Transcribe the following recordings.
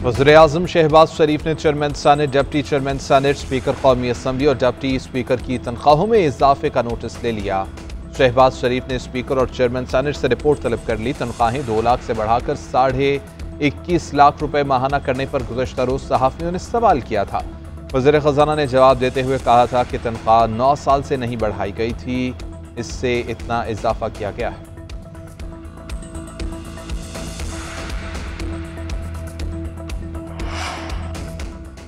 वज़ीर-ए-आज़म शहबाज शरीफ ने chairman senate, deputy chairman senate, speaker कौमी असम्बली और डिप्टी स्पीकर की तनख्वाहों में इजाफे का नोटिस ले लिया। शहबाज शरीफ ने स्पीकर और चेयरमैन सेनेट से रिपोर्ट तलब कर ली। तनख्वाहें 2 लाख से बढ़ाकर 21.5 लाख रुपए माहाना करने पर गुज़श्ता रोज सहाफ़ियों ने सवाल किया था। वज़ीर ख़जाना ने जवाब देते हुए कहा था कि तनख्वाह 9 साल से नहीं बढ़ाई गई थी, इससे इतना इजाफा किया गया है।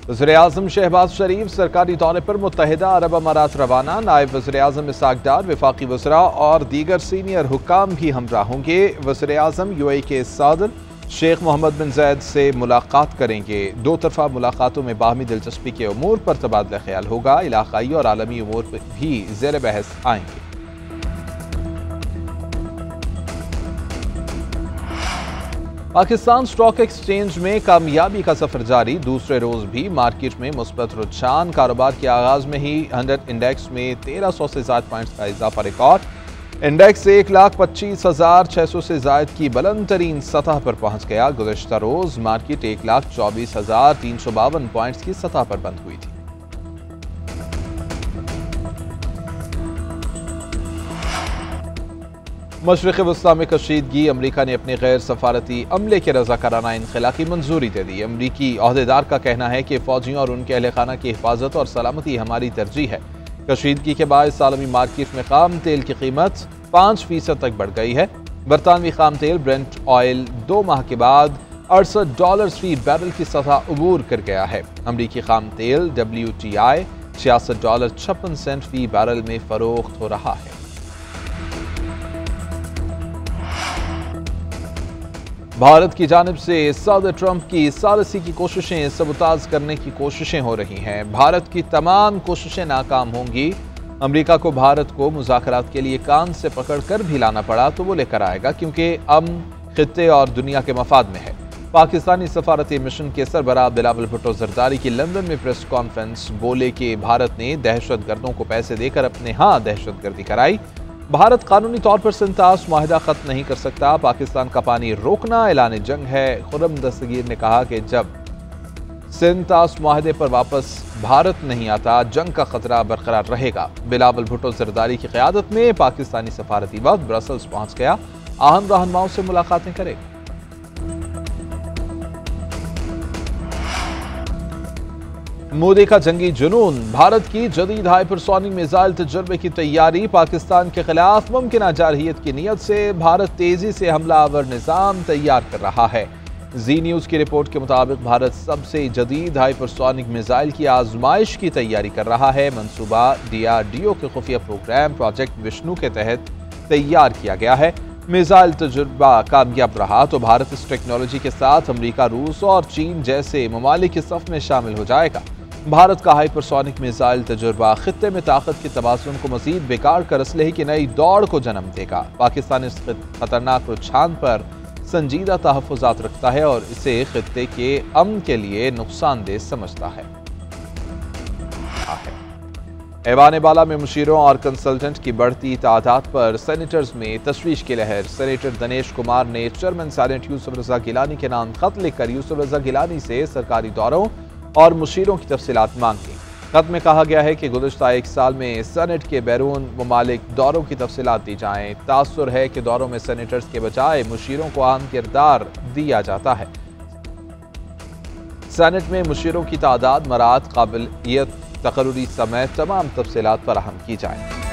वज़ीर-ए-आज़म शहबाज शरीफ सरकारी दौरे पर मुत्तहिदा अरब अमारात रवाना। नायब वज़ीर-ए-आज़म इसाक डार, वफाकी वज़रा और दीगर सीनियर हुक्काम भी हमरा होंगे। वज़ीर-ए-आज़म UAE के सदर शेख मोहम्मद बिन ज़ायद से मुलाकात करेंगे। 2 तरफ़ा मुलाकातों में बाहमी दिलचस्पी के उमूर पर तबादला ख्याल होगा। इलाक़ाई और आलमी उमूर भी ज़ेर बहस आएंगे। पाकिस्तान स्टॉक एक्सचेंज में कामयाबी का सफर जारी। दूसरे रोज भी मार्केट में मुस्बत रुझान। कारोबार के आगाज में ही 100 इंडेक्स में 1300 से ज्यादा पॉइंट्स का इजाफा रिकॉर्ड। इंडेक्स 1,25,600 से ज्यादा की बुलंद तरीन सतह पर पहुंच गया। गुज़श्ता रोज मार्केट 1,24,352 पॉइंट्स की सतह पर बंद हुई थी। मशरिक़ वस्ता में कशीदगी। अमरीका ने अपने गैर सफारती अमले के रज़ाकाराना इनखला की मंजूरी दे दी। अमरीकी अहदेदार का कहना है कि फौजियों और उनके अहल खाना की हिफाजत और सलामती हमारी तरजीह है। कशीदगी के बाद आलमी मार्केट में खाम तेल की कीमत 5% तक बढ़ गई है। बरतानवी खाम तेल ब्रेंट ऑयल 2 माह के बाद $68 फी बैरल की सतह अबूर कर गया है। अमरीकी खाम तेल WTI $66.56 फी बैरल में फरोख्त हो रहा है। भारत की जानिब से सदर ट्रंप की सालसी की कोशिशें सबूताज करने की कोशिशें हो रही हैं। भारत की तमाम कोशिशें नाकाम होंगी। अमेरिका को भारत को मुज़ाकरात के लिए कान से पकड़ कर भी लाना पड़ा तो वो लेकर आएगा, क्योंकि अमन खित्ते और दुनिया के मफाद में है। पाकिस्तानी सफारती मिशन के सरबराह बिलावल भुट्टो जरदारी की लंदन में प्रेस कॉन्फ्रेंस। बोले कि भारत ने दहशत गर्दों को पैसे देकर अपने यहाँ दहशत गर्दी कराई। भारत कानूनी तौर पर सिंतास मुआहिदा खत्म नहीं कर सकता। पाकिस्तान का पानी रोकना ऐलान जंग है। खुर्रम दस्तगीर ने कहा कि जब सिंतास मुआहिदे पर वापस भारत नहीं आता, जंग का खतरा बरकरार रहेगा। बिलावल भुट्टो जरदारी की क़यादत में पाकिस्तानी सफारती वक्त ब्रसल्स पहुंच गया। अहम रहनुमाओं से मुलाकातें करेगा। मोदी का जंगी जुनून। भारत की जदीद हाइपरसोनिक मिसाइल तजुर्बे की तैयारी। पाकिस्तान के खिलाफ मुमकिन जारहियत की नीयत से भारत तेजी से हमलावर निज़ाम तैयार कर रहा है। जी न्यूज़ की रिपोर्ट के मुताबिक भारत सबसे जदीद हाइपरसोनिक मिसाइल की आजमाइश की तैयारी कर रहा है। मंसूबा DRDO के खुफिया प्रोग्राम प्रोजेक्ट विष्णु के तहत तैयार किया गया है। मिसाइल तजुर्बा कामयाब रहा तो भारत इस टेक्नोलॉजी के साथ अमेरिका, रूस और चीन जैसे ममालिक के सफ में शामिल हो जाएगा। भारत का हाइपरसोनिक मिसाइल तजुर्बा खित्ते में ताकत के तबासुन को मजीद बेकार कर असलहे की नई दौड़ को जन्म देगा। पाकिस्तान इस खतरनाक रुझान पर संजीदा तहफ़्फ़ुज़ात रखता है और इसे खित्ते के अमन के लिए नुकसानदेह समझता है। ऐवान बाला में मुशीरों और कंसल्टेंट की बढ़ती तादाद पर सेनेटर्स में तशवीश की लहर। सेनेटर दिनेश कुमार ने चेयरमैन सेनेट यूसुफ रजा गिलानी के नाम खत लिखकर यूसुफ रजा गिलानी से सरकारी दौरों और मुशीरों की तफसीलात मांगी। खत में कहा गया है कि गुज़श्ता 1 साल में सेनेट के बैरून ममालिक दौरों की तफसीलात दी जाएँ। तासुर है कि दौरों में सेनेटर्स के बजाय मुशीरों को अहम किरदार दिया जाता है। सेनेट में मुशीरों की तादाद, मराद, काबिलियत, तकर्रुरी समेत तमाम तफसीलात फराहम की जाएँ।